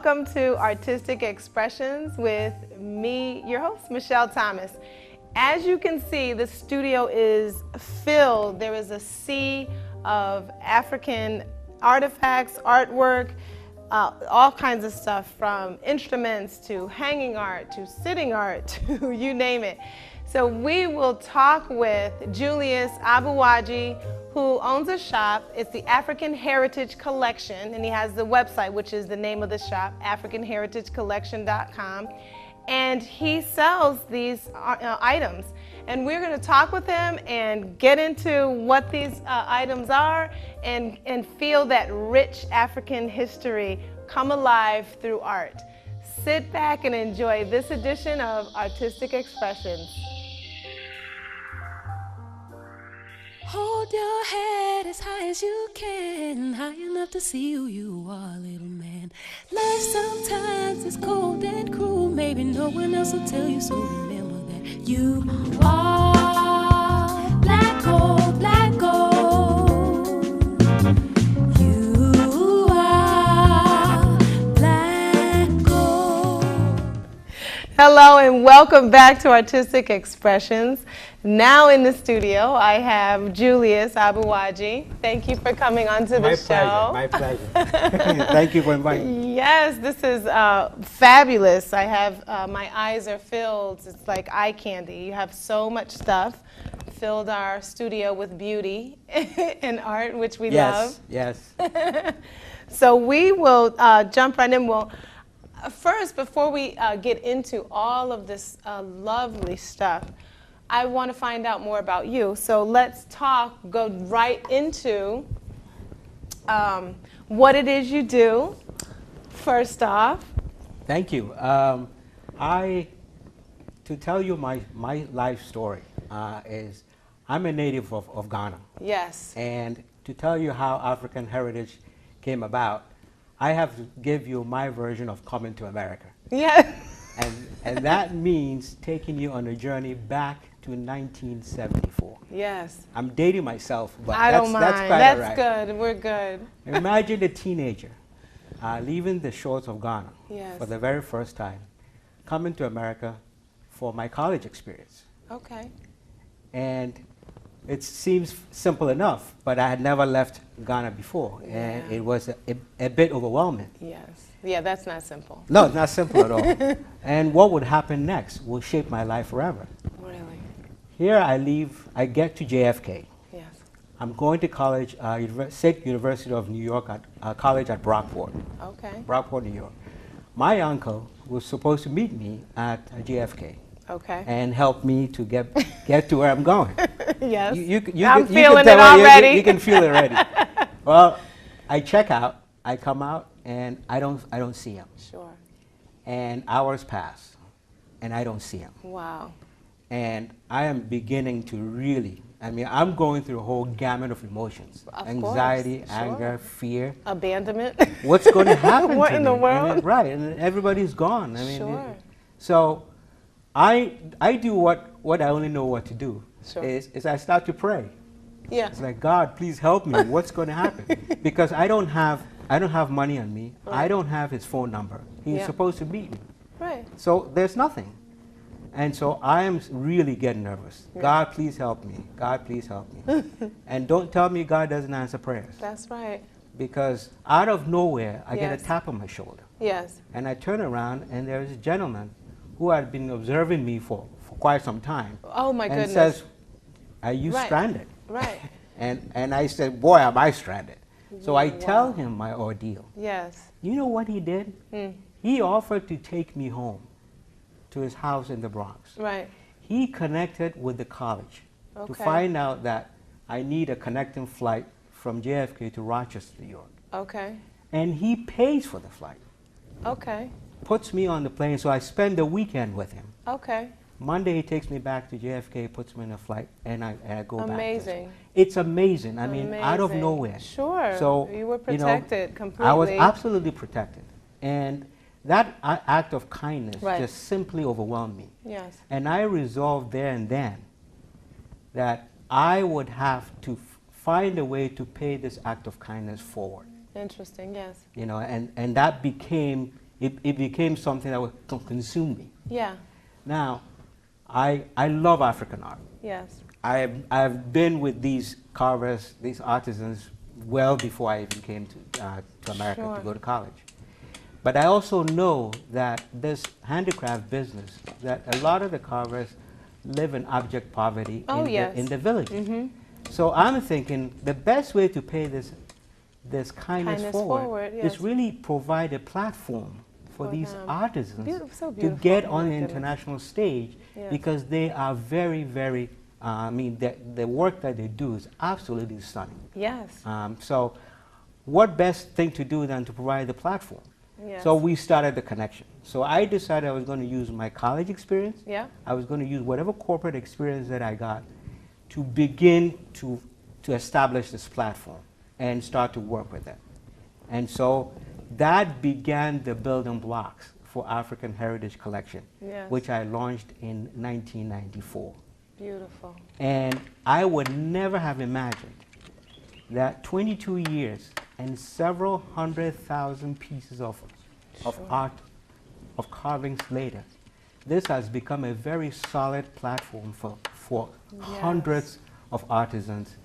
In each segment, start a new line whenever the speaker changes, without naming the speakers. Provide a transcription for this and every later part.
welcome to Artistic Expressions with me, your host, Michelle Thomas. As you can see, the studio is filled. There is a sea of African artifacts, artwork, all kinds of stuff, from instruments to hanging art to sitting art to you name it. So we will talk with Julius Aboagye, who owns a shop. It's the African Heritage Collection, and he has the website, which is the name of the shop, africanheritagecollection.com. And he sells these items. And we're going to talk with him and get into what these items are and feel that rich African history come alive through art. Sit back and enjoy this edition of Artistic Expressions.
Hold your head as high as you can, high enough to see who you are, little man. Life sometimes is cold and cruel, maybe no one else will tell you, so remember that you are black gold, black gold. You are black gold.
Hello and welcome back to Artistic Expressions. Now in the studio, I have Julius Aboagye. Thank you for coming onto the show.
My pleasure. Thank you for inviting me.
Yes, this is fabulous. I have, my eyes are filled. It's like eye candy. You have so much stuff. Filled our studio with beauty and art, which we love.
Yes.
So we will jump right in. Well, first, before we get into all of this lovely stuff, I want to find out more about you. So let's go right into what it is you do, first off.
Thank you. To tell you my life story is I'm a native of Ghana.
Yes.
And to tell you how African heritage came about, I have to give you my version of coming to America.
Yeah.
And that means taking you on a journey back to 1974.
Yes.
I'm dating myself, but
I don't mind.
That's quite
That's
all right.
good. We're good.
Imagine a teenager leaving the shores of Ghana
Yes.
for the very first time, coming to America for my college experience.
Okay.
And it seems simple enough, but I had never left Ghana before, and
Yeah.
it was a bit overwhelming.
Yes. Yeah, that's not simple.
No, it's not simple at all. And what would happen next will shape my life forever.
Really?
Here I leave, I get to JFK.
Yes.
I'm going to college, State University of New York, college at Brockport.
Okay.
Brockport, New York. My uncle was supposed to meet me at JFK
Okay.
and help me to get to where I'm going.
Yes.
I'm
feeling it already.
You can feel it already. Well, I check out, I come out, and I don't see him.
Sure.
And hours pass, and I don't see him.
Wow.
And I am beginning to really, I'm going through a whole gamut of emotions.
Of
Anxiety,
course,
anger,
sure.
fear.
Abandonment.
What's going to happen
What
to
in
me?
the world?
Right, and everybody's gone.
Sure.
So I do what I only know what to do.
Sure.
Is I start to pray.
Yeah.
It's like, God, please help me. What's going to happen? Because I don't have money on me.
Right.
I don't have his phone number. He's
Yeah.
supposed to meet me.
Right.
So there's nothing. And so I am really getting nervous.
Yeah.
God, please help me. God, please help me. And don't tell me God doesn't answer prayers.
That's right.
Because out of nowhere, I get
Yes.
a tap on my shoulder.
Yes.
And I turn around, and there's a gentleman who had been observing me for quite some time.
Oh my
and
goodness.
says, are you
Right.
stranded?
Right.
And I said, boy, am I stranded. So I
Wow.
tell him my ordeal.
Yes.
You know what he did? He offered to take me home to his house in the Bronx.
Right.
He connected with the college to
Okay.
find out that I need a connecting flight from JFK to Rochester, New York.
Okay.
And he pays for the flight,
Okay.
puts me on the plane, so I spend the weekend with him.
Okay.
Monday he takes me back to JFK, puts me in a flight, and I go back.
Amazing.
It's amazing. I mean, out of
Amazing.
nowhere.
Sure.
So
You were
you know,
protected completely.
I was absolutely protected. And that act of kindness
Right.
just simply overwhelmed me.
Yes.
And I resolved there and then that I would have to find a way to pay this act of kindness forward.
Interesting, yes.
You know, and that became it became something that would consume me.
Yeah.
Now, I love African art.
Yes.
I've been with these carvers, these artisans, well before I even came to America
Sure.
to go to college. But I also know that this handicraft business, that a lot of the carvers live in abject poverty
Oh, yes.
in the village.
Mm-hmm.
So I'm thinking the best way to pay this kindness forward
yes.
is really provide a platform for
For
these
them.
artisans
So
to
beautiful.
get
Oh,
on
my
the
goodness.
international stage,
Yes.
because they are very, very, the work that they do is absolutely stunning.
Yes.
So what best thing to do than to provide the platform?
Yes.
So we started the connection. So I decided I was going to use my college experience.
Yeah.
I was going to use whatever corporate experience that I got to begin to establish this platform and start to work with them. And so that began the building blocks for African Heritage Collection,
Yes.
which I launched in 1994.
Beautiful.
And I would never have imagined that 22 years and several 100,000 pieces of
Sure.
art, of carvings later, this has become a very solid platform for
Yes.
hundreds of artisans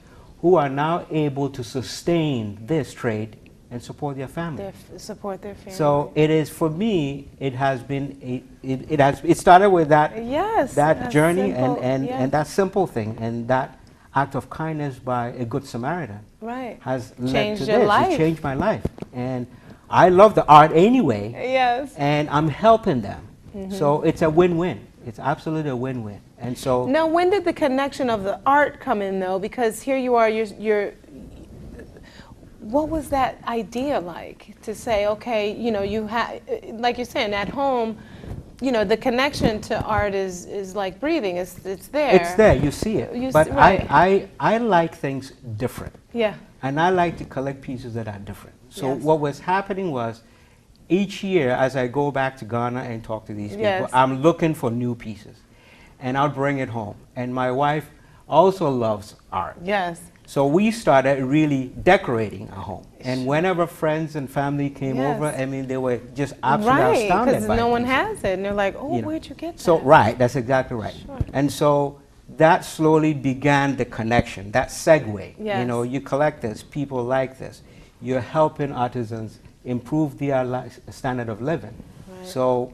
who are now able to sustain this trade and support their family.
Support their family.
So it is, for me, it has been, it started with that,
yes,
that
that's
journey
simple,
and
yes.
that simple thing, and that act of kindness by a good Samaritan
Right.
has led
Changed
to
your
this.
life.
It changed my life. And I love the art anyway,
Yes.
and I'm helping them. So it's a win-win. It's absolutely a win-win. And so
Now, when did the connection of the art come in, though? Because here you are, what was that idea like to say, okay, you know, you have, like you're saying, at home, you know, the connection to art is like breathing. It's there.
it's there, you see it.
You
But
see- right.
I like things different.
Yeah.
And I like to collect pieces that are different. So
Yes.
what was happening was, each year as I go back to Ghana and talk to these people,
Yes.
I'm looking for new pieces. And I'll bring it home. And my wife also loves art.
Yes.
So we started really decorating our home. And whenever friends and family came
Yes.
over, I mean, they were just absolutely
Right,
astounded
because
by
no
the
one
pieces.
has it, and they're like, oh,
You know.
where'd you get that?
So, right, that's exactly right.
Sure.
And so that slowly began the connection, that segue. You
Yes.
know, you collect this, people like this. You're helping artisans improve their standard of living.
Right.
So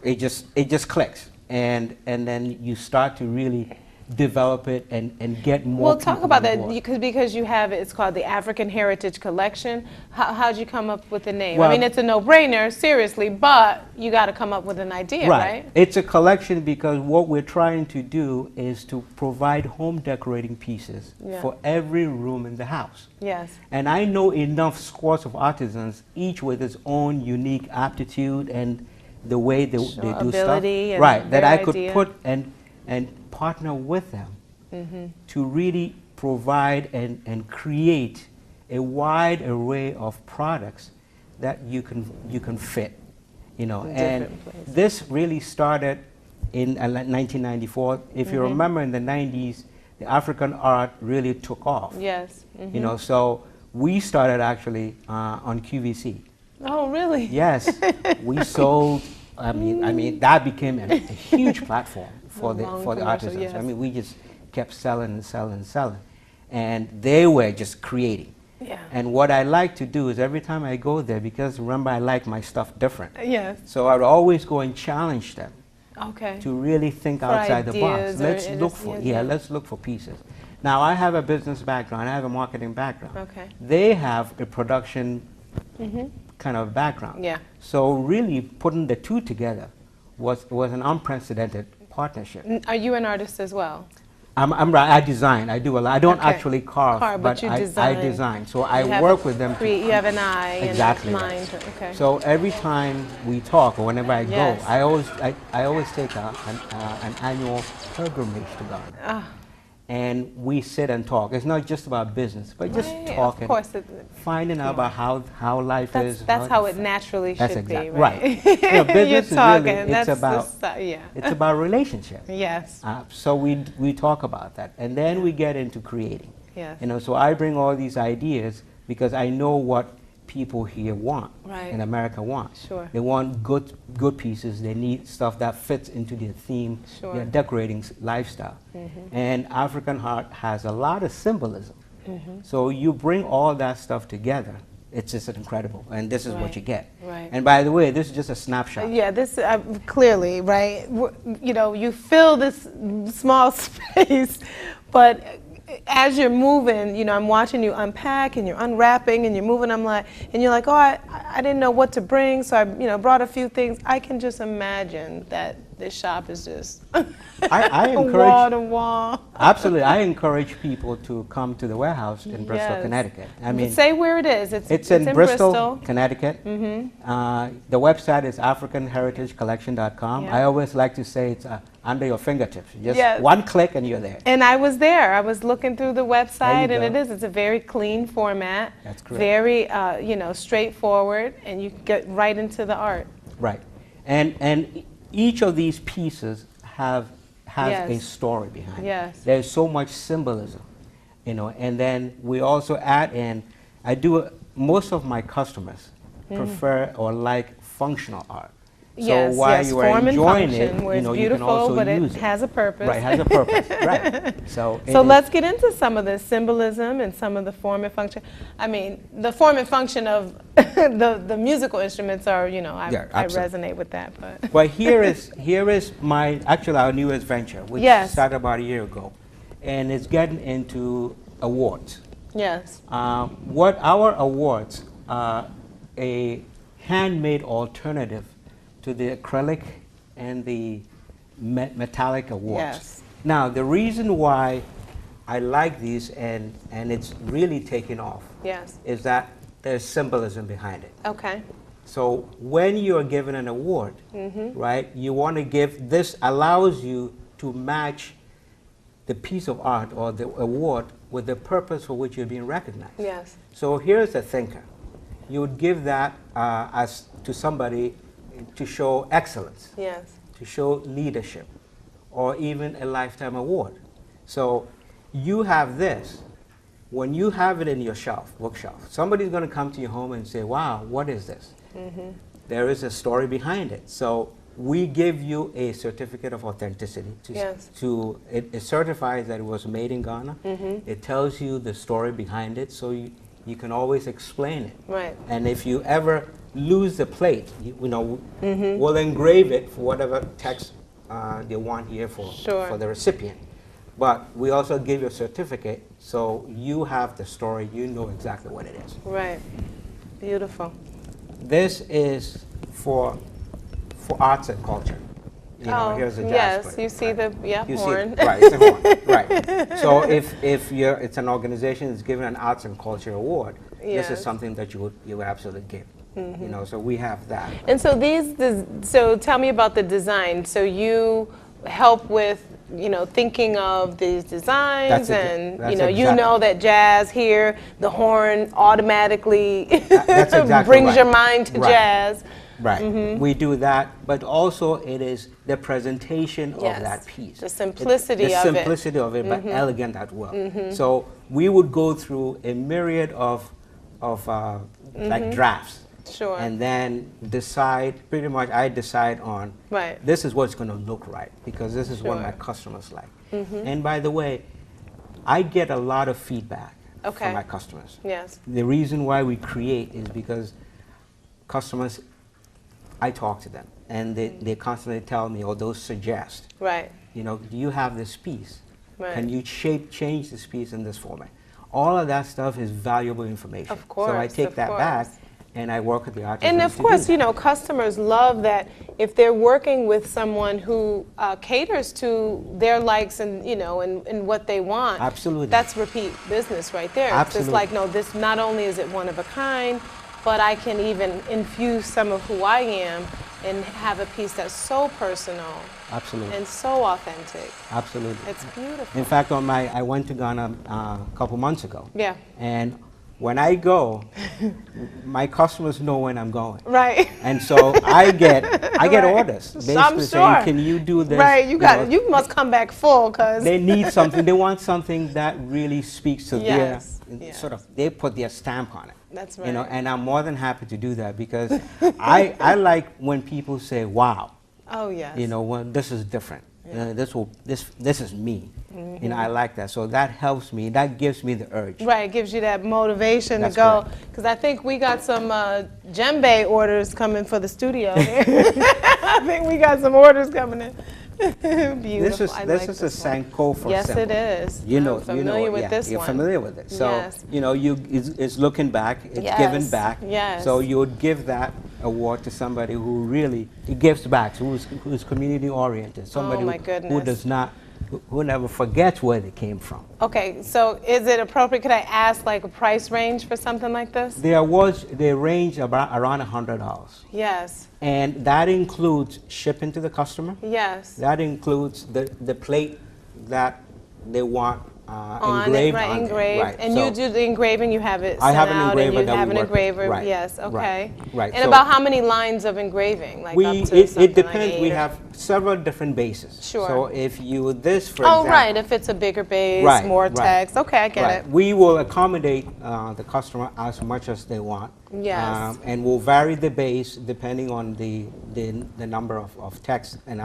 it just clicks. And then you start to really develop it and get more
Well, talk
people
about
on
that
board.
because you have it's called the African Heritage Collection. How'd you come up with the name?
Well-
I mean, it's a no-brainer, seriously, but you got to come up with an idea, right?
It's a collection because what we're trying to do is to provide home decorating pieces
Yeah.
for every room in the house.
Yes.
And I know enough squads of artisans, each with its own unique aptitude and the way they
Sure,
do
ability
stuff.
and
Right, that
their
I could
idea.
put and partner with them to really provide and create a wide array of products that you can fit, you know.
In
And
different places.
this really started in 1994. If you remember, in the 90s, the African art really took off.
Yes.
You know, so we started actually on QVC.
Oh, really?
Yes, we sold. I mean, that became a huge platform for
The
the
long
for the
commercial,
artisans.
yes.
I mean, we just kept selling and selling and selling, and they were just creating.
Yeah.
And what I like to do is every time I go there, because remember I like my stuff different,
Yes.
so I would always go and challenge them
Okay.
to really think
For
outside the box.
ideas or
Let's
it
look
is-
for
yes, yeah.
let's look for pieces. Now I have a business background. I have a marketing background.
Okay.
They have a production kind of background.
Yeah.
So really putting the two together was an unprecedented partnership.
Are you an artist as well?
I'm right. I design. I do a lot. I don't
Okay.
actually carve,
Carve, but you
I
design.
design. So
You
I
have
work
a
with them.
You have an eye
Exactly
and a
right.
mind. Okay.
So every time we talk or whenever I
Yes.
go, I always take an annual pilgrimage to Ghana.
Ah.
And we sit and talk. It's not just about business, but just
Right,
talking,
Of course.
finding out about how life is.
That's how it naturally
That's
should be,
exactly
right?
right. You know, business
You're
is
talking.
really, it's
That's
about
yeah.
it's about relationship.
Yes.
So we talk about that, and then we get into creating.
Yes.
You know, so I bring all these ideas because I know what people here want,
Right.
in America want.
Sure.
They want good pieces. They need stuff that fits into their theme,
Sure.
their decorating lifestyle. And African art has a lot of symbolism. So you bring all that stuff together, it's just incredible. And this is
Right.
what you get.
Right.
And by the way, this is just a snapshot.
Yeah, this clearly, right? You know, you fill this small space, but as you're moving, you know, I'm watching you unpack and you're unwrapping and you're moving. I'm like, and you're like, oh, I didn't know what to bring, so I, you know, brought a few things. I can just imagine that this shop is just
I encourage
wall to wall.
Absolutely, I encourage people to come to the warehouse in Bristol,
Yes.
Connecticut. I mean,
Say where it is.
it's in Bristol, Connecticut. The website is AfricanHeritageCollection.com.
Yeah.
I always like to say it's under your fingertips. Just
Yes.
one click and you're there.
And I was there. I was looking through the website,
There you
and
go.
it's a very clean format.
That's correct.
Very, you know, straightforward, and you get right into the art.
Right. And each of these pieces has a
Yes.
story behind
Yes.
it. There's so much symbolism, you know. And then we also add in, most of my customers prefer or like functional art. So
Yes,
while
yes,
you are
form and
enjoying
function,
it,
where
you
it's
know, you can
beautiful,
also
but
use
it has a purpose.
Right, has a purpose. Right. So
So let's get into some of the symbolism and some of the form and function. I mean, the form and function of the musical instruments are, you know,
Yeah,
I
absolutely.
resonate with that. But
Well, here is actually our newest venture, which
Yes.
started about a year ago, and it's getting into awards.
yes,
What our awards are a handmade alternative to the acrylic and the metallic awards.
Yes.
Now, the reason why I like these and it's really taken off
yes,
is that there's symbolism behind it.
okay,
So when you're given an award, right, you want to this allows you to match the piece of art or the award with the purpose for which you're being recognized.
yes,
So here's a thinker. You would give that as to somebody to show excellence,
yes,
to show leadership, or even a lifetime award. So you have this. When you have it in your bookshelf, somebody's going to come to your home and say, wow, what is this? There is a story behind it. So we give you a certificate of authenticity.
Yes.
It certifies that it was made in Ghana. It tells you the story behind it, so you can always explain it.
right,
And if you ever lose the plate, we'll engrave it for whatever text they want here
Sure.
for the recipient. But we also give you a certificate, so you have the story, you know exactly what it is.
right. Beautiful.
This is for arts and culture. Here's a jazz
yes,
player,
you see
right?
the
You see
horn.
it, right, it's a horn, right. So if it's an organization that's given an arts and culture award, this is
Yes.
something that you would absolutely give. So we have that.
And so so tell me about the design. So you help with, thinking of these designs, and
that's
you
exactly.
know that jazz here, the horn automatically
That's exactly
brings
right.
your mind to
Right.
jazz.
Right. We do that, but also it is the presentation
Yes.
of that piece.
The simplicity
the
of it.
simplicity of it, but elegant as well. So we would go through a myriad of like drafts.
Sure.
And then pretty much I decide on,
Right.
this is what's going to look right, because this is what
Sure.
my customers like. And by the way, I get a lot of feedback
Okay.
from my customers.
Yes.
The reason why we create is because customers, I talk to them, and they constantly tell me, or they'll suggest,
Right.
do you have this piece?
Right.
Can you change this piece in this format? All of that stuff is valuable information.
Of course,
So I take
of
that back,
course.
and I work with the artists.
And of course, customers love that if they're working with someone who caters to their likes and, and what they want.
Absolutely.
That's repeat business right there. It's just
Absolutely.
like, no, this not only is it one of a kind, but I can even infuse some of who I am and have a piece that's so personal
Absolutely.
and so authentic.
Absolutely.
It's beautiful.
In fact, I went to Ghana a couple months ago.
Yeah.
And when I go, my customers know when I'm going.
Right.
And so I get
Right.
orders
I'm
basically
sure.
saying, can you do this?
Right,
know,
you must come back full, because
they need something. They want something that really speaks to
Yes,
their
yes.
they put their stamp on it.
That's right.
You know, and I'm more than happy to do that because I like when people say, wow.
Oh, yes.
You know, when this is different.
Yeah.
This is me. You know, I like that. So that helps me. That gives me the urge.
Right, it gives you that motivation
That's
to go.
correct.
Because I think we got some djembe orders coming for the studio. I think we got some orders coming in. Beautiful.
This is a Sankofa
Yes,
symbol.
it is.
You know,
I'm familiar with this
you're
one.
familiar with it. So,
Yes.
you know, it's looking back, it's
Yes,
giving back.
yes.
So you would give that award to somebody who really gives back, who's community oriented, somebody
my
who
goodness.
does not, who never forgets where they came from.
Okay, so is it appropriate, could I ask like a price range for something like this?
The awards, they range around $100.
Yes,
And that includes shipping to the customer.
yes.
That includes the plate that they want
On
engraved
it, right,
on it.
engraved.
Right.
And
So
you do the engraving, you have it
I
sent
have an
out, and
engraver
you
that
have
we
an
work with.
engraver,
Right,
yes, okay.
right.
And
So
about how many lines of engraving? Like up to
it
something
depends.
like
We
8 or-
have several different bases.
Sure.
So if you this, for
Oh,
example.
right, if it's a bigger base,
Right,
more
right.
text, okay, I get
Right.
it.
We will accommodate the customer as much as they want.
Yes.
And we'll vary the base depending on the number of text and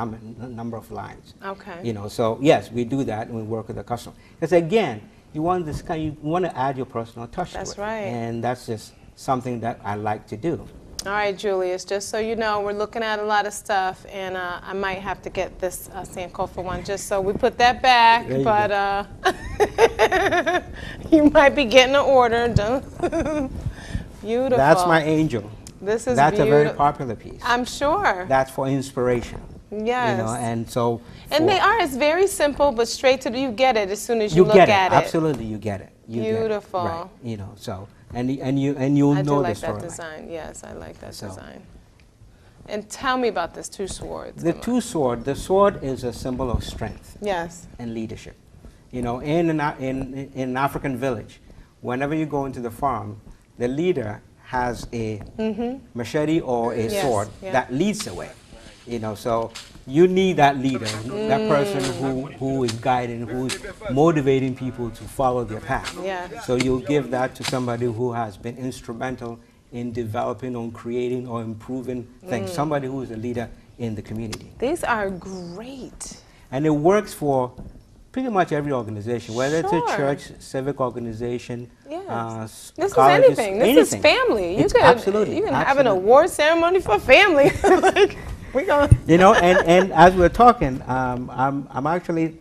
number of lines.
Okay.
You know, so yes, we do that and we work with the customer. Because again, you want to add your personal touch
That's
to it.
right.
And that's just something that I like to do.
All right, Julius, just so you know, we're looking at a lot of stuff, and I might have to get this Sankofa one, just so we put that back,
There you
but you might be getting an order. Beautiful.
That's my angel.
This is
That's a very
beautiful.
popular piece.
I'm sure.
That's for inspiration.
Yes.
You know, and so.
And they
for-
are, it's very simple, but straight to you get it as soon as you look
get it.
at it.
Absolutely, you get it. You get it.
Beautiful.
Right. You know, so you'll
I do
know
like
the
that
storyline.
design. Yes, I like that
So.
design. And tell me about this two swords.
The
Come on.
the sword is a symbol of strength
Yes.
and leadership. You know, in an African village, whenever you go into the farm, the leader has a machete or a
Yes,
sword
yeah.
that leads the way. You know, so you need that leader, that person who is guiding, who is motivating people to follow their path.
Yeah.
So you'll give that to somebody who has been instrumental in developing or creating or improving things, somebody who is a leader in the community.
These are great.
And it works for pretty much every organization, whether it's
Sure.
a church, civic organization,
Yes. This is
colleges,
anything. This is family. You
It's
could
absolutely,
you can have an
absolutely.
award ceremony for family. Like, we gonna.
You know, and as we're talking, I'm actually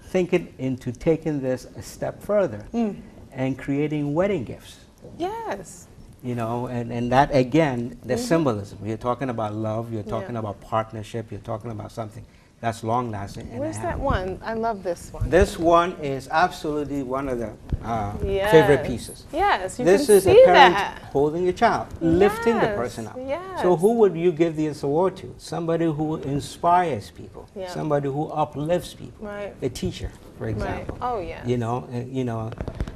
thinking into taking this a step further and creating wedding gifts.
Yes.
You know, and that again, the symbolism. You're talking about love, you're talking
Yeah.
about partnership, you're talking about something that's long lasting.
Where's that one? I love this one.
This one is absolutely one of the
Yes.
favorite pieces.
Yes, you
This
can
is
see
a parent
that.
holding a child, lifting the
Yes,
person up.
yes.
So who would you give this award to? Somebody who inspires people,
Yeah.
somebody who uplifts people.
Right.
A teacher, for example.
Oh, yes.
You know,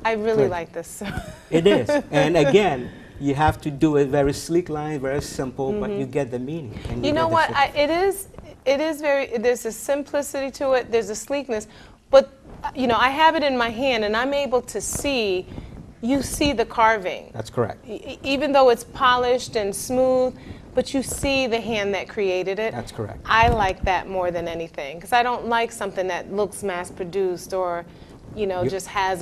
I really
Good.
like this.
it is. And again, you have to do it very sleek line, very simple, but you get the meaning. And
You
get
know
the
what?
fit.
It is very, there's a simplicity to it, there's a sleekness, but you know, I have it in my hand and I'm able to see, you see the carving.
That's correct.
Even though it's polished and smooth, but you see the hand that created it.
That's correct.
I like that more than anything, because I don't like something that looks mass produced or, you know, just has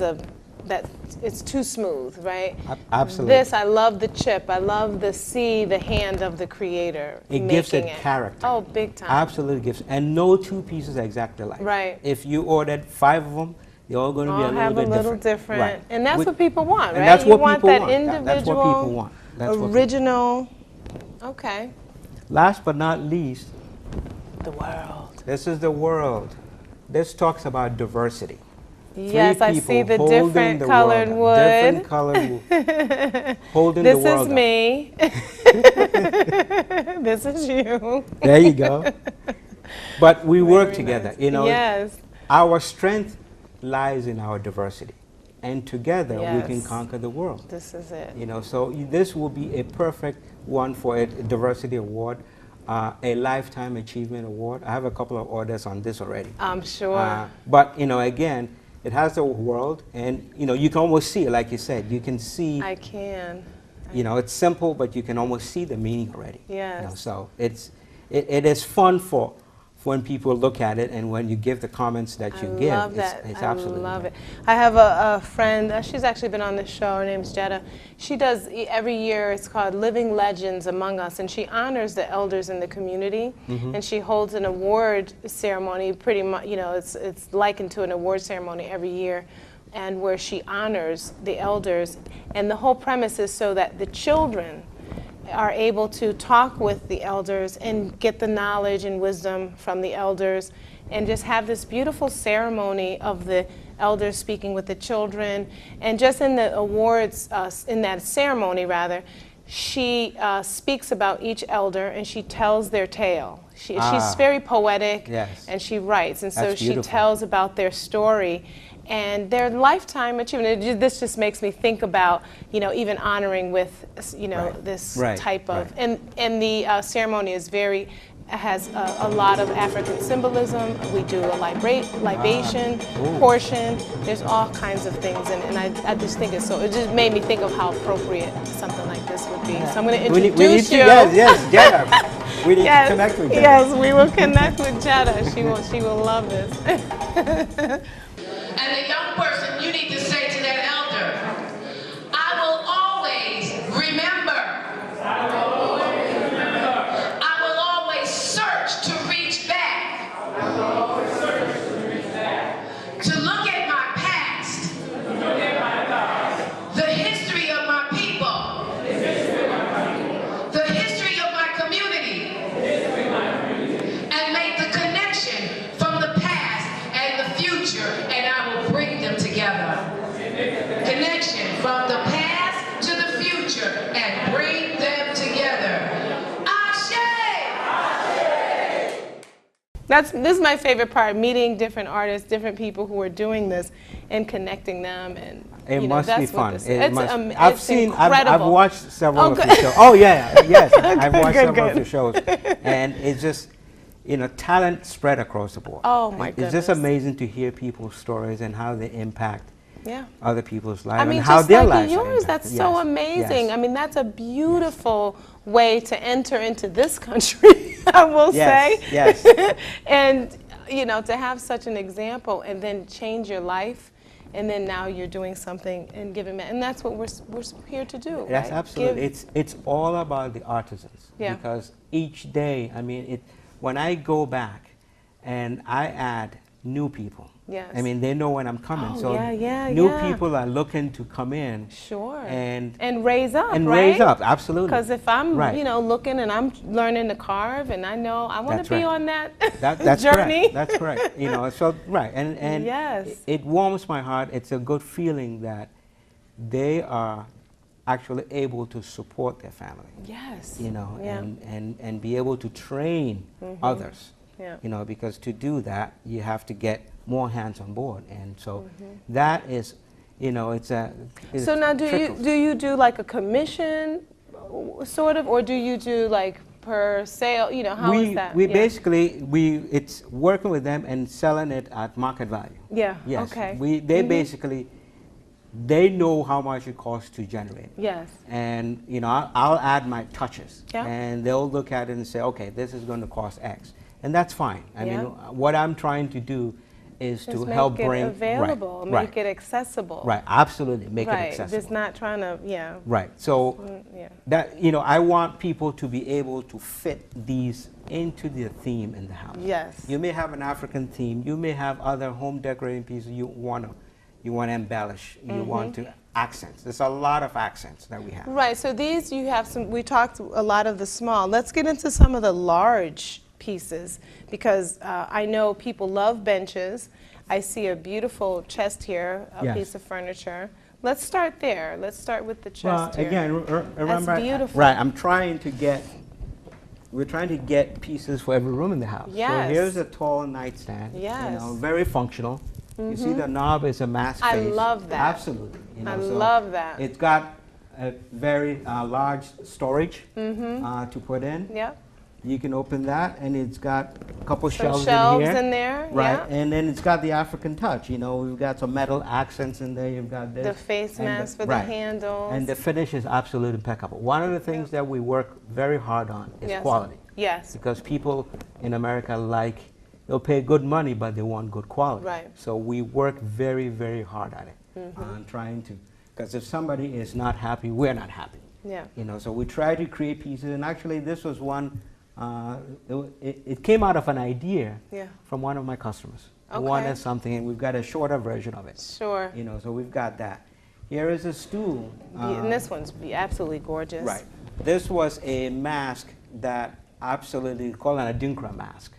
that it's too smooth, right?
Absolutely.
This, I love the chip. I love the hand of the creator.
It gives it
making
character.
Oh, big time.
Absolutely gives. And no two pieces are exactly alike.
Right.
If you ordered 5 of them, they're all going to be
All
a
have
little
a
bit
little different.
Right.
And that's
With-
what people want, right?
and that's
You
what
want
people
that
want.
individual,
That's what people want. That's what people-
original. Okay.
Last but not least,
The world.
this is the world. This talks about diversity.
Yes,
Three
I see the
people holding
different
the
colored
world,
wood.
Different colored wood. Holding
This
the world
is
up.
me. This is you.
There you go. But we work
Very
together.
nice.
You know,
Yes.
our strength lies in our diversity. And together we can
Yes.
conquer the world.
This is it.
You know, so this will be a perfect one for a diversity award, a lifetime achievement award. I have a couple of orders on this already.
I'm sure.
But you know, again, it has the world, and you know, you can almost see it, like you said. You can see
I can.
you know, it's simple, but you can almost see the meaning already.
Yes.
You know, so it is fun for when people look at it, and when you give the comments that you give,
love that.
it's
I
absolutely
love
great.
it. I have a friend, she's actually been on this show, her name's Jetta. She does, every year, it's called Living Legends Among Us, and she honors the elders in the community, and she holds an award ceremony, pretty much, you know, it's likened to an award ceremony every year, and where she honors the elders, and the whole premise is so that the children are able to talk with the elders and get the knowledge and wisdom from the elders, and just have this beautiful ceremony of the elders speaking with the children. And just in the awards, in that ceremony rather, she speaks about each elder and she tells their tale. She's very poetic,
yes.
and she writes, and so
That's
she
beautiful.
tells about their story and their lifetime achievement. This just makes me think about, you know, even honoring with, you know,
Right.
this
Right.
type of,
Right.
and the ceremony is has a lot of African symbolism. We do a libation portion. There's all kinds of things, and I just think it's so, it just made me think of how appropriate something like this would be. So I'm going to introduce
we need
you.
yes, Jetta. We need to connect with Jetta.
Yes, we will connect with Jetta. She will love this.
And the young person, you need to say to that elder, I will always remember. I will always search to reach back. To look at my past. The history of my people. The history of my community. And make the connection from the past and the future, and I will bring them together. Connection from the past to the future and bring them together.
This is my favorite part, meeting different artists, different people who are doing this and connecting them, and
It
you know,
must
that's
be
what
fun.
this,
I've watched several of
good.
your shows. Oh yeah, yes, I've watched
good,
several of
good.
your shows, and it's just, you know, talent spread across the board.
Oh my
It's just
goodness.
amazing to hear people's stories and how they impact other people's lives,
I mean,
and how
just
their
like
lives are
yours,
impacted.
that's so
Yes,
amazing.
yes.
I mean, that's a beautiful way to enter into this country, I will
Yes,
say.
yes.
And, you know, to have such an example and then change your life, and then now you're doing something and giving back. And that's what we're here to do.
That's
right?
absolutely. It's all about the artisans.
Yeah.
Because each day, I mean, when I go back and I add new people.
Yes.
I mean, they know when I'm coming.
Oh,
so
yeah,
new
yeah.
people are looking to come in.
Sure.
And
raise up,
and
right?
raise up, absolutely.
Because if I'm,
Right.
you know, looking and I'm learning to carve, and I know I want
That's
to be
right.
on that,
That's
journey.
correct. That's correct. You know, so right, and
Yes.
it warms my heart. It's a good feeling that they are actually able to support their family.
Yes.
You know,
Yeah.
and be able to train others.
Yeah.
You know, because to do that, you have to get more hands on board, and so that is, you know, it's a.
So now, do you do like a commission, sort of, or do you do like per sale? You know, how is that?
We
Yeah.
basically it's working with them and selling it at market value.
Yeah.
Yes.
Okay.
They basically, they know how much it costs to generate.
Yes.
And you know, I'll add my touches,
Yeah.
and they'll look at it and say, okay, this is going to cost X, and that's fine. I
Yeah.
mean, what I'm trying to do is
Just
to
make
help
it
bring
available,
right,
make it accessible.
right, absolutely, make
right.
it accessible.
Just not trying to, yeah.
Right. So
Yeah.
that, you know, I want people to be able to fit these into the theme in the house.
Yes.
You may have an African theme. You may have other home decorating pieces you want to embellish. You want to accents. There's a lot of accents that we have.
Right. So these you have some. We talked a lot of the small. Let's get into some of the large pieces, because I know people love benches. I see a beautiful chest here, a
Yes.
piece of furniture. Let's start there. Let's start with the
Well,
chest here.
again, remember,
beautiful.
right? We're trying to get pieces for every room in the house.
Yes.
So here's a tall nightstand.
Yes.
You know, very functional. You see the knob is a mask
I
face.
love that.
Absolutely. You know,
I
so
love that.
It's got a very large storage to put in.
Yeah.
You can open that, and it's got a couple
Some
shelves
shelves
in here.
in there,
Right,
yeah.
and then it's got the African touch. You know, we've got some metal accents in there. You've got this.
The face
and
mask for the
right.
handles.
And the finish is absolutely impeccable. One of the things that we work very hard on is
Yes.
quality.
Yes.
Because people in America they'll pay good money, but they want good quality.
Right.
So we work very, very hard at it, on trying to, because if somebody is not happy, we're not happy.
Yeah.
You know, so we try to create pieces, and actually this was one, it came out of an idea
Yeah.
from one of my customers. Who
Okay.
wanted something, and we've got a shorter version of it.
Sure.
You know, so we've got that. Here is a stool.
And this one's absolutely gorgeous.
Right. This was a mask that absolutely called an adinkra mask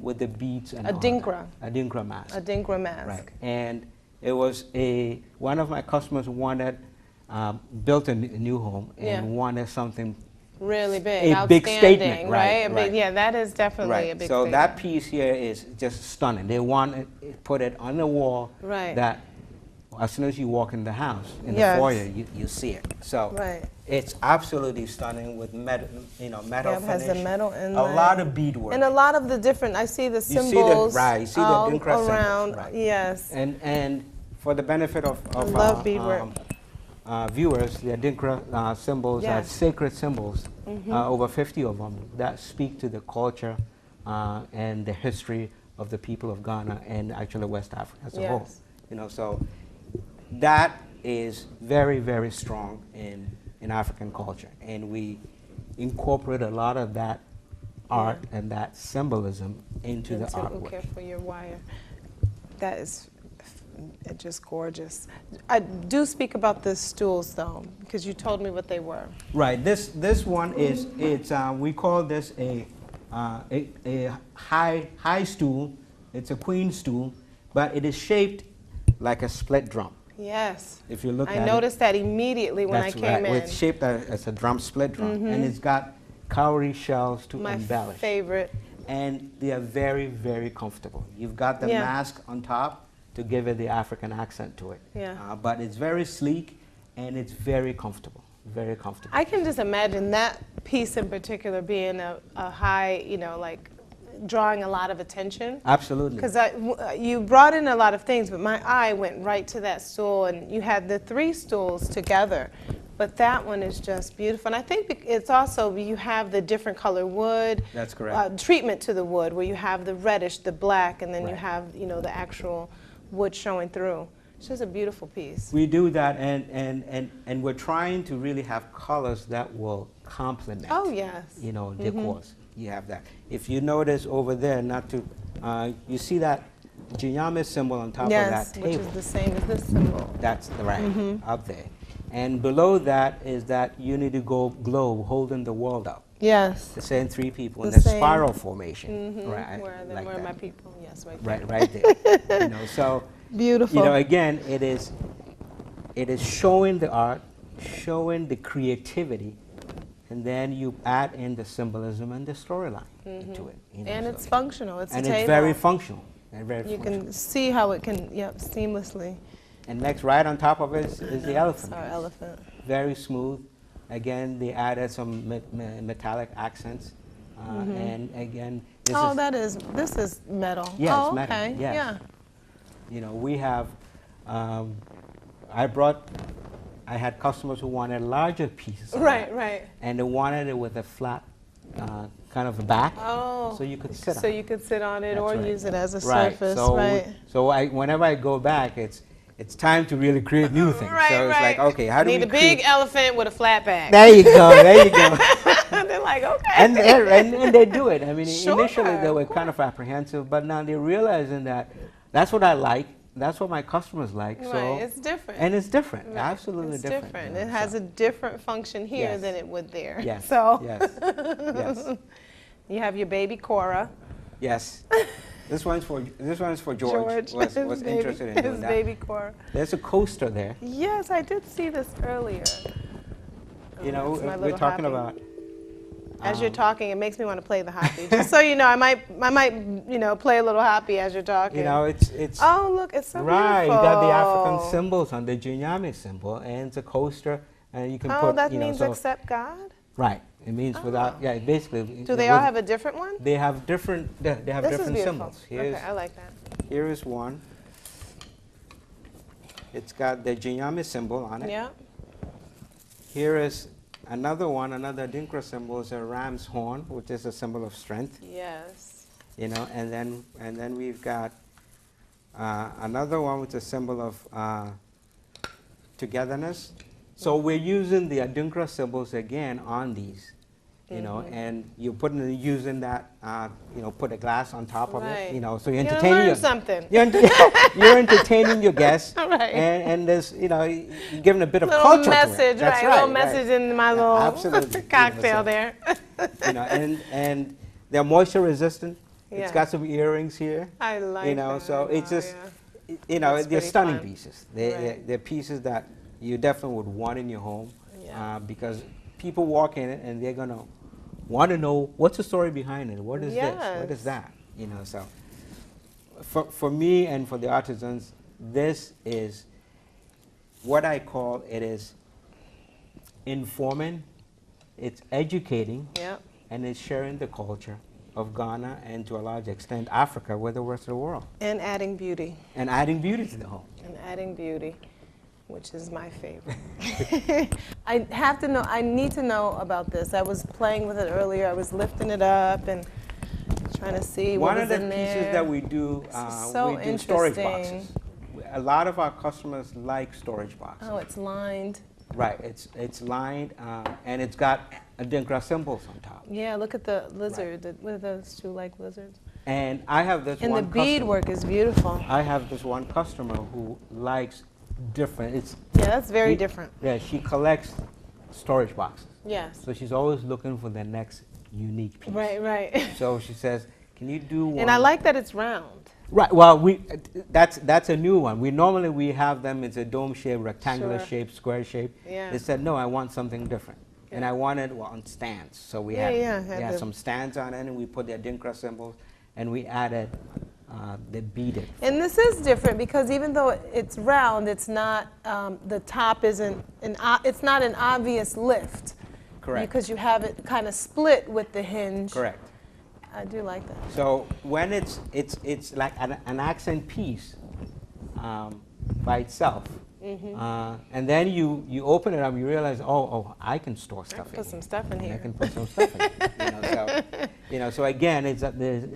with the beads and all that.
Adinkra.
Adinkra mask.
Adinkra mask.
Right. And it was one of my customers built a new home and
Yeah.
wanted something.
Really big.
A big
Outstanding,
statement,
right?
right,
A big,
right.
yeah, that is definitely a big
So
statement.
that piece here is just stunning. They want to put it on the wall.
Right.
That as soon as you walk in the house, in
Yes.
the foyer, you see it. So
Right.
it's absolutely stunning with metal, metal
Yeah, it has
finish.
the metal
a
inlay.
lot of beadwork.
And a lot of the different, I see the
You see the-
symbols
right, you see the
all
Adinkra symbols,
around.
right.
Yes.
And for the benefit of
love beadwork.
viewers, the Adinkra symbols are
Yes.
sacred symbols, over 50 of them, that speak to the culture and the history of the people of Ghana and actually West Africa as a whole.
Yes.
You know, so that is very, very strong in African culture, and we incorporate a lot of that art and that symbolism into the artwork.
Care for your wire. That is just gorgeous. I do speak about the stools though, because you told me what they were.
Right. This one is we call this a high stool. It's a queen stool, but it is shaped like a split drum.
Yes.
If you look at
I
it,
noticed that immediately when I
that's
came
right.
in.
It's shaped as a drum, split drum, and it's got cowrie shells to
My
embellish.
favorite.
And they are very, very comfortable. You've got the
Yeah.
mask on top to give it the African accent to it.
Yeah.
But it's very sleek and it's very comfortable. Very comfortable.
I can just imagine that piece in particular being a high, like drawing a lot of attention.
Absolutely.
Because you brought in a lot of things, but my eye went right to that stool, and you had the 3 stools together. But that one is just beautiful. And I think it's also, you have the different color wood.
That's correct.
Treatment to the wood, where you have the reddish, the black, and then you
Right.
have, the actual wood showing through. It's just a beautiful piece.
We do that, and we're trying to really have colors that will complement.
Oh, yes.
Decors. You have that. If you notice over there, you see that Jinyame symbol on top of that
Yes,
table.
which is the same as this symbol.
That's up there. And below that is that unity globe holding the world up.
Yes.
The same 3 people in
The
the
same.
Spiral formation. Right.
Where
like
are
that.
my people? Yes, right there.
Right there. So
Beautiful.
again, it is showing the art, showing the creativity, and then you add in the symbolism and the storyline into it.
And it's functional. It's
and
a table.
it's very functional. And very
You
functional.
can see how it can, seamlessly.
And next, right on top of it is the elephant.
Our elephant.
Very smooth. Again, they added some metallic accents, and again,
This is metal.
Yes,
oh,
metal,
okay.
yes.
Yeah.
We have. I had customers who wanted larger pieces. of
Right,
that,
right.
And they wanted it with a flat kind of a back,
Oh.
so you could sit on
So
it.
you could sit on it
That's
or
right.
use it as a
Right.
surface,
So
right?
whenever I go back, it's time to really create new things.
Right,
so it's
right.
like, okay, how do
Need
we
a big
create?
elephant with a flat back.
There you go. There you go.
They're like, okay.
and they do it. I mean,
Sure,
initially they
of
were kind of apprehensive, but now they're realizing that that's what I like. That's what my customers like. So
Right, it's different.
and it's different.
Right.
Absolutely
It's
different.
It has a different function here
Yes.
than it would there.
Yes.
So
Yes. Yes.
you have your baby Cora.
Yes. This one's for George. Was
his baby,
interested in doing
his
that.
baby Cora.
There's a coaster there.
Yes, I did see this earlier.
You know,
that's my
we're
little
talking
happy.
about.
As you're talking, it makes me want to play the hoppy. Just so you know, I might, play a little hoppy as you're talking.
You know, it's.
Oh, look, it's so
Right, you
beautiful.
got the African symbols on the Jinyame symbol, and it's a coaster, and you can put.
Oh, that
you know,
means
so
accept God?
Right. It means without, yeah, basically.
Do they all have a different one?
They have different, they have
This is
different
beautiful.
symbols. Here's,
Okay, I like that.
here is one. It's got the Jinyame symbol on it.
Yeah.
Here is another one, another Adinkra symbol is a ram's horn, which is a symbol of strength.
Yes.
You know, and then we've got another one which is a symbol of togetherness. So we're using the Adinkra symbols again on these, you know, and you're using that, you know, put a glass on top of
Right.
it, you know, so you're
You
entertaining
learn
your,
something.
you're entertaining your guests,
Right.
and there's, you know, you're giving a bit of
Little
culture
message,
to it. That's
right? Little
right.
message in my little
Absolutely.
cocktail
You know, so-
there.
You know, and they're moisture resistant.
Yeah.
It's got some earrings here.
I like
You know,
that.
so it's just,
yeah.
you know,
That's
they're
pretty
stunning
fun.
pieces.
Right.
They're pieces that you definitely would want in your home,
Yeah.
because people walk in it and they're gonna want to know what's the story behind it. What is this? What
Yes.
is that? You know, so for me and for the artisans, this is what I call it is informing, it's educating,
Yep.
and it's sharing the culture of Ghana and to a large extent Africa with the rest of the world,
And adding beauty.
and adding beauty to the home.
And adding beauty, which is my favorite. I have to know, I need to know about this. I was playing with it earlier. I was lifting it up and trying to see what
One
was
of the
in there.
pieces that we do,
This is so
we do storage
interesting.
boxes. A lot of our customers like storage boxes.
Oh, it's lined.
Right, it's lined, and it's got Adinkra symbols on top.
Yeah, look at the lizard. What are those two like lizards?
And I have this
And the
one
beadwork is beautiful.
I have this one customer who likes different. It's
Yeah, that's very
he-
different.
Yeah, she collects storage boxes,
Yes.
so she's always looking for the next unique piece.
Right, right.
So she says, "Can you do one?"
And I like that it's round.
Right. Well, that's a new one. We have them. It's a dome shape, rectangular
Sure.
shape, square shape.
Yeah.
They said no, I want something different, and I wanted on stands. So we
Yeah,
had
yeah,
we
had
had
the-
some stands on it, and we put the Adinkra symbols, and we added the beaded.
And this is different because even though it's round, it's not, the top isn't, it's not an obvious lift.
Correct.
Because you have it kind of split with the hinge.
Correct.
I do like that.
So when it's like an accent piece by itself, and then you open it up, you realize, oh, I can store stuff in
Put
here.
some stuff in
And I
here.
can put some stuff in it. So again, it's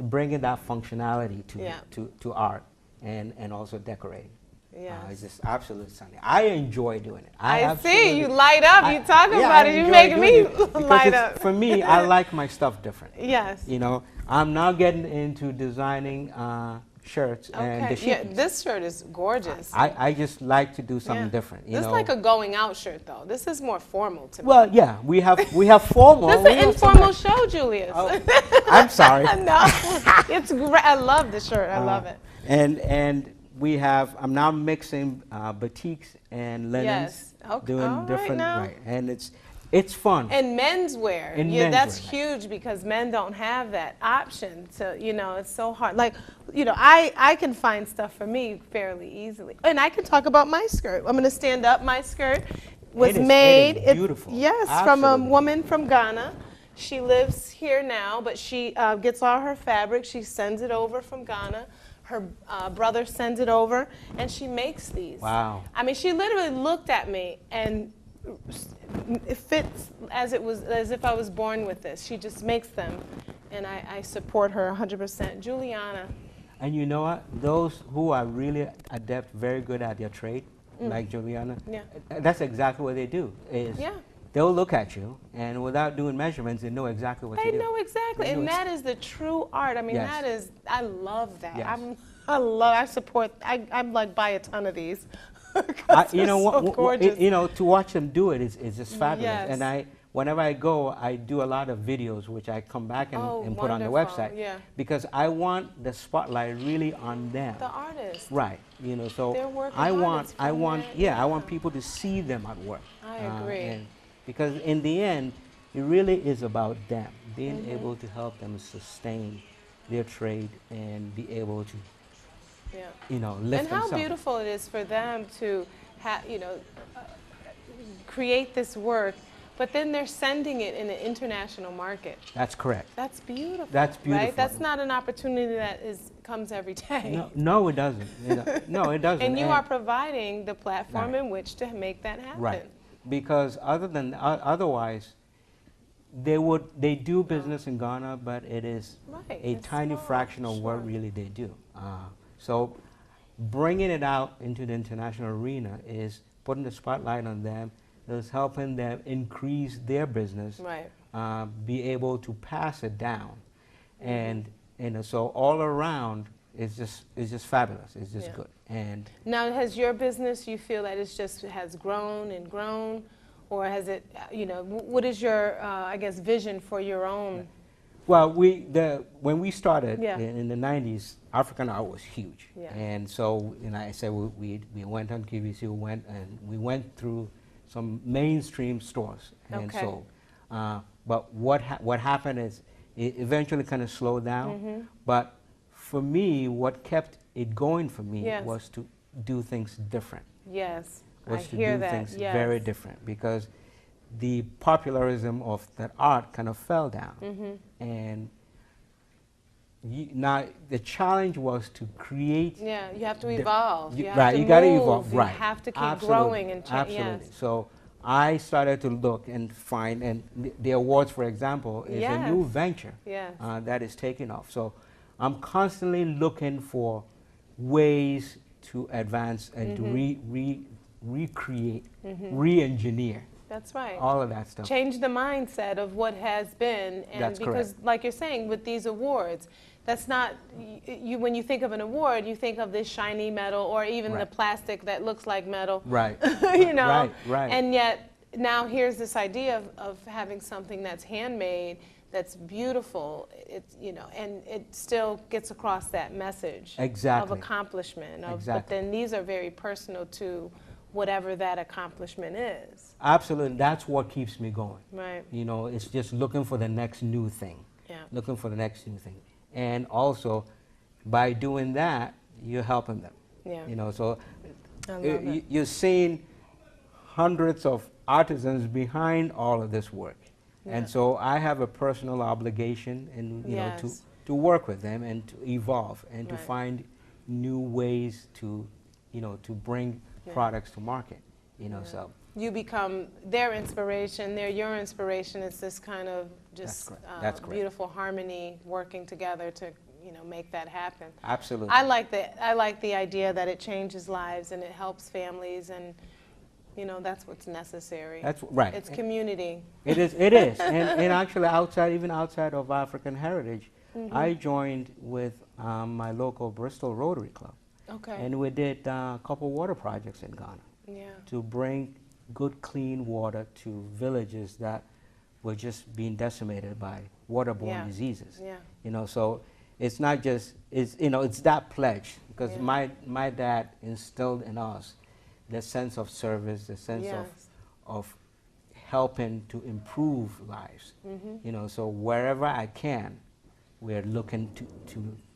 bringing that functionality
Yeah.
to art and also decorating.
Yes.
It's just absolutely stunning. I enjoy doing it.
I see,
absolutely-
you light up, you talk
yeah,
about
I
it, you
enjoy
make me
doing it because
light
it's-
up.
For me, I like my stuff different.
Yes.
You know, I'm now getting into designing shirts and the
Okay,
sheet
yeah,
piece.
this shirt is gorgeous.
I just like to do something
Yeah.
different. You
This
know.
is like a going out shirt though. This is more formal to me.
Well, yeah, we have formal.
This is
we
an
have
informal show, Julius.
Oh, I'm sorry.
No, it's great. I love the shirt. I love it.
And we have. I'm now mixing batiks and linens.
Yes. Okay.
Doing
All right
different.
now.
And it's fun.
And menswear.
And
Yeah, that's
menswear.
huge because men don't have that option. So, it's so hard. Like, I can find stuff for me fairly easily. And I can talk about my skirt. I'm going to stand up. My skirt was
It is
made.
beautiful.
Yes, from a
Absolutely.
woman from Ghana. She lives here now, but she gets all her fabric. She sends it over from Ghana. Her brother sends it over, and she makes these.
Wow.
I mean, she literally looked at me, and it fits as if I was born with this. She just makes them, and I support her 100%. Juliana.
And you know what? Those who are really adept, very good at their trade, like Juliana,
Yeah.
that's exactly what they do. Is
Yeah.
they'll look at you, and without doing measurements, they know exactly what
They
to do.
know exactly,
They know
and
ex-
that is the true art. I mean,
Yes.
I love that.
Yes.
I support. I'm like buy a ton of these. 'Cause
You know
they're so gorgeous.
to watch them do it is just fabulous.
Yes.
And whenever I go, I do a lot of videos, which I come back and put on the
wonderful.
website,
Yeah.
because I want the spotlight really on them.
The artist.
Right. So
They're working
I
hard.
want
It's
I
from
want
that,
yeah I
yeah.
want people to see them at work.
I agree.
And because in the end, it really is about them being
Mm-hmm.
able to help them sustain their trade and be able to
Yeah.
lift
And how
themselves.
beautiful it is for them to create this work But then they're sending it in an international market.
That's correct.
That's beautiful.
That's beautiful.
Right? That's not an opportunity that comes every day.
No, no, it doesn't. No, it doesn't.
And you are providing the platform
Right.
in which to make that happen.
Right. Because otherwise, they do business in Ghana, but it is
Right,
a
it's
tiny
small,
fraction of what
sure.
really they do. So bringing it out into the international arena is putting the spotlight on them, is helping them increase their business,
Right.
be able to pass it down. And so all around, it's just fabulous. It's just
Yeah.
good. And
Now, has your business, you feel that it's just has grown and grown, or has it, what is your, I guess, vision for your own?
well, when we started
Yeah.
in the 90s, African art was huge.
Yeah.
And so, I said we went on QVC, we went through some mainstream stores. And
Okay.
so, but what happened is it eventually kind of slowed down.
Mm-hmm.
But for me, what kept it going for me
Yes.
was to do things different.
Yes, I
Was to
hear
do
that.
things
Yes.
very different, because the popularism of that art kind of fell down.
Mm-hmm.
And now the challenge was to create.
Yeah, you have to
the-
evolve. You have
right,
to
you got to
move.
evolve.
You
Right,
have to keep
Absolutely,
growing and change.
Absolutely.
Yes.
So I started to look and find, and the awards, for example, is a new
Yes.
venture
Yes.
that is taking off. So I'm constantly looking for ways to advance and to recreate, re-engineer,
That's right.
all of that stuff.
Change the mindset of what has been, and
That's
because, like you're saying, with these awards, that's not you. When you think of an award, you think of this shiny metal, or even the
Right.
plastic that looks like metal.
Right.
Right.
Right.
And yet now here's this idea of having something that's handmade, that's beautiful. It's and it still gets across that message
Exactly.
of accomplishment. But
Exactly.
then these are very personal to whatever that accomplishment is.
Absolutely. That's what keeps me going.
Right.
It's just looking for the next new thing.
Yeah.
Looking for the next new thing. And also, by doing that, you're helping them.
Yeah.
So
I love it.
you're seeing hundreds of artisans behind all of this work.
Yeah.
And so I have a personal obligation and
Yes.
to work with them and to evolve and to
Right.
find new ways to bring
Yeah.
products to market.
Yeah.
So
You become their inspiration, they're your inspiration. It's this kind of just
correct. That's correct.
beautiful harmony working together to make that happen.
absolutely.
I like the idea that it changes lives and it helps families, and that's what's necessary.
That's right.
It's community.
It is, and actually even outside of African heritage, I joined with my local Bristol Rotary Club,
Okay.
and we did a couple water projects in Ghana
Yeah.
to bring good, clean water to villages that were just being decimated by waterborne
Yeah.
diseases.
Yeah.
So it's not just it's that pledge, because
Yeah.
my dad instilled in us the sense of service, the sense
Yes.
of helping to improve lives. So wherever I can, we're looking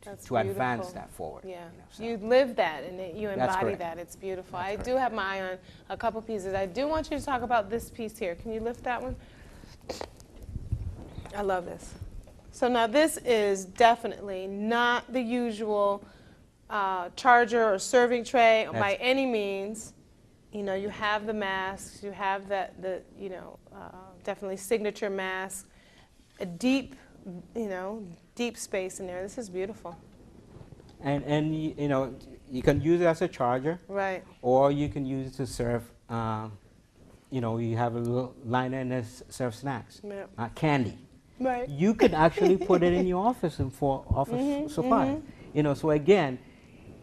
That's
to advance
beautiful.
that forward.
Yeah,
So
you live that and you
That's
embody
correct.
that. It's beautiful.
That's
I do have my eye on a couple pieces. I do want you to talk about this piece here. Can you lift that one? I love this. So now this is definitely not the usual charger or serving tray by
That's-
any means. You have the masks. You have definitely signature mask. A deep, deep space in there. This is beautiful.
And you can use it as a charger,
Right.
or you can use it to serve. You have a little liner and serve snacks,
Yeah.
candy.
Right.
You could actually put it in your office and for office supply. So again,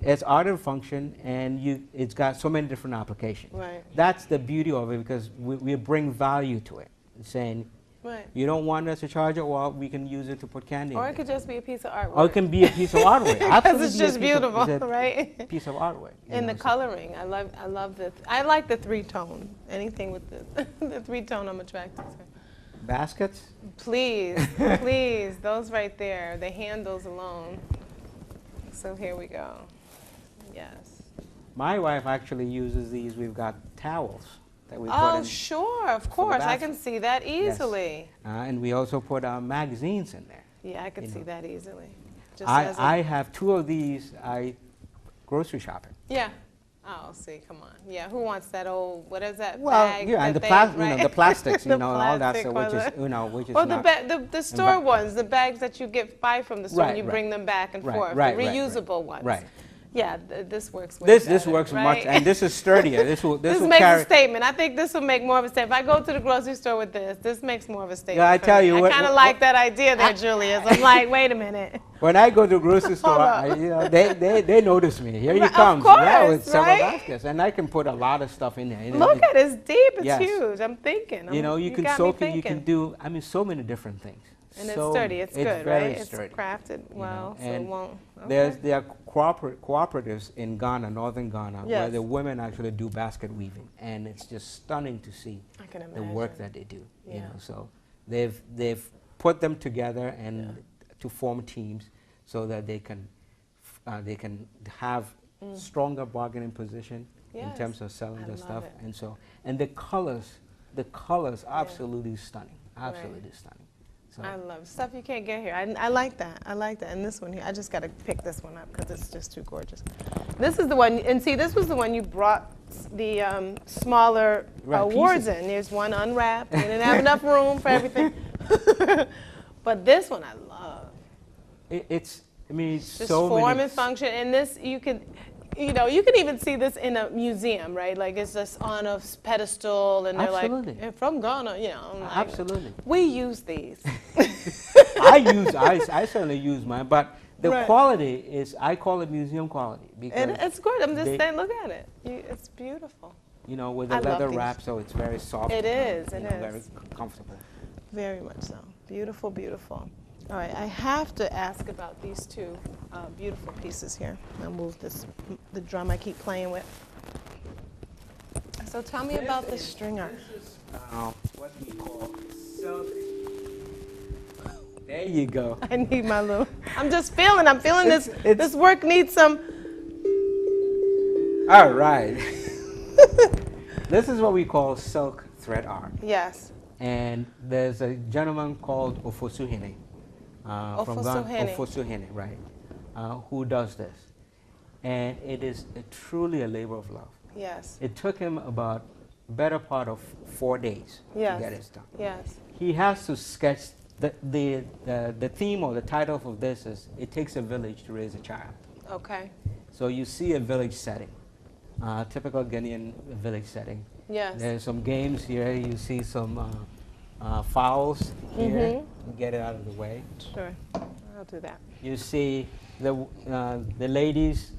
it's art and function, and it's got so many different applications.
Right.
That's the beauty of it, because we bring value to it, saying
Right.
you don't want us to charge it, well, we can use it to put candy
Or
in
it could just be a piece of artwork.
Or it can be a piece of artwork.
Because
Absolutely,
it's
be a
just
piece of-
beautiful,
it's a
right?
piece of artwork.
And the coloring, I love the. I like the three-tone. Anything with the three-tone, I'm attracted to.
Baskets.
Please, please, those right there, the handles alone. So here we go. Yes.
My wife actually uses these. We've got towels that we put
Oh,
in.
sure, of course. I can see that easily.
Yes. And we also put magazines in there.
Yeah, I can see that easily. Just
I have 2 of these. I grocery shopping.
Yeah. Oh, see, come on. Yeah, who wants that old, what is that
Well,
bag?
yeah, and
that
the plastics,
The
all that
plastic
stuff, which is
Well,
not.
the store ones, the bags that you buy from the store, and you bring them back and forth, the reusable ones.
Right.
Yeah, this works way
This
better,
works
right?
much, and this is sturdier. This will
This
will
makes
carry.
a statement. I think this will make more of a statement. If I go to the grocery store with this makes more of a statement.
Yeah, I
for
tell
me.
you
I
what-
kind of
what-
like that idea there, Julius. I'm like, wait a minute.
When I go to the grocery store,
up.
they notice me. Here he
Right, of
comes.
course,
with several
right?
baskets, and I can put a lot of stuff in there.
Look at it, it's deep, it's
Yes.
huge. I'm thinking.
You can
got
soak
me
it. You can
thinking.
do. I mean, so many different things.
And it's sturdy. It's good,
very
right?
Sturdy,
It's crafted well, so it
and
won't.
there are cooperatives in Ghana, northern Ghana, where
Yes.
the women actually do basket weaving, and it's just stunning to see
I can
the
imagine.
work that they do. You
Yeah.
know, so they've put them together and to form teams so that they can have stronger bargaining position in
Yes.
terms of selling
I
their
love
stuff,
it.
and so the colors absolutely stunning, absolutely stunning. So
I love stuff you can't get here. I like that. I like that. And this one here, I just got to pick this one up because it's just too gorgeous. This is the one, and see, this was the one you brought the smaller awards in. There's one unwrapped. We didn't have enough room for everything. But this one I love.
it's
Just
so
form
many
and function. And this, you can even see this in a museum, right? Like it's just on a pedestal, and they're
Absolutely.
like, "And from Ghana, I'm like,
Absolutely.
we use these.
I certainly use mine, but the
Right.
quality is, I call it museum quality because
And it's good. I'm just
they-
saying, look at it. It's beautiful.
with
I
the
love
leather
these.
wrap, so it's very soft.
It is, it
Very
is.
comfortable.
Very much so. Beautiful, beautiful. All right, I have to ask about these 2 beautiful pieces here. I'll move the drum I keep playing with. So tell me about the stringer.
This is what we call silk. There you go.
I need my little. I'm feeling
It's-
this work needs some.
All right. This is what we call silk thread art.
Yes.
And there's a gentleman called Ofosuhene. From Ghana.
Ofosuhene.
Ofosuhene, right. Who does this. And it is truly a labor of love.
Yes.
It took him about better part of 4 days
Yes.
to get it done.
Yes.
He has to sketch the theme or the title of this is "It Takes a Village to Raise a Child."
Okay.
So you see a village setting, typical Ghanaian village setting.
Yes.
There's some games here. You see some fowls here. Get it out of the way.
Sure. I'll do that.
You see the ladies,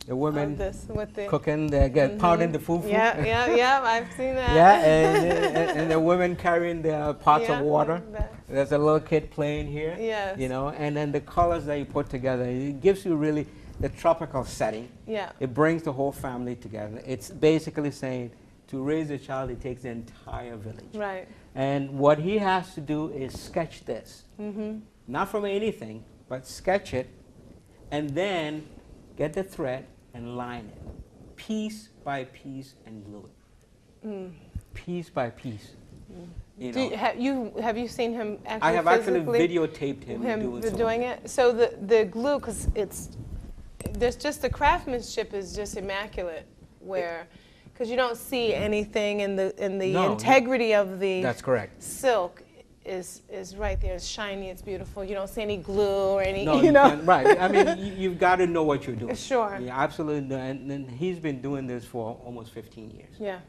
the women
This with the.
cooking. They get pounding the fufu.
Yeah. I've seen that.
Yeah, and the women carrying their pots
Yeah,
of water.
that-
There's a little kid playing here.
Yes.
And then the colors that you put together, it gives you really the tropical setting.
Yeah.
It brings the whole family together. It's basically saying to raise a child, it takes the entire village.
Right.
And what he has to do is sketch this. Not from anything, but sketch it, and then get the thread and line it, piece by piece, and glue it. Piece by piece.
Have you seen him actually?
I have actually
physically
videotaped him
doing it. So the glue, because there's just the craftsmanship is just immaculate. Because you don't see anything in the
No,
integrity of the
That's correct.
silk is right there. It's shiny. It's beautiful. You don't see any glue or any.
No,
you know.
can't- right. I mean, you've got to know what you're doing.
Sure.
Yeah, absolutely. And he's been doing this for almost 15 years.
Yeah.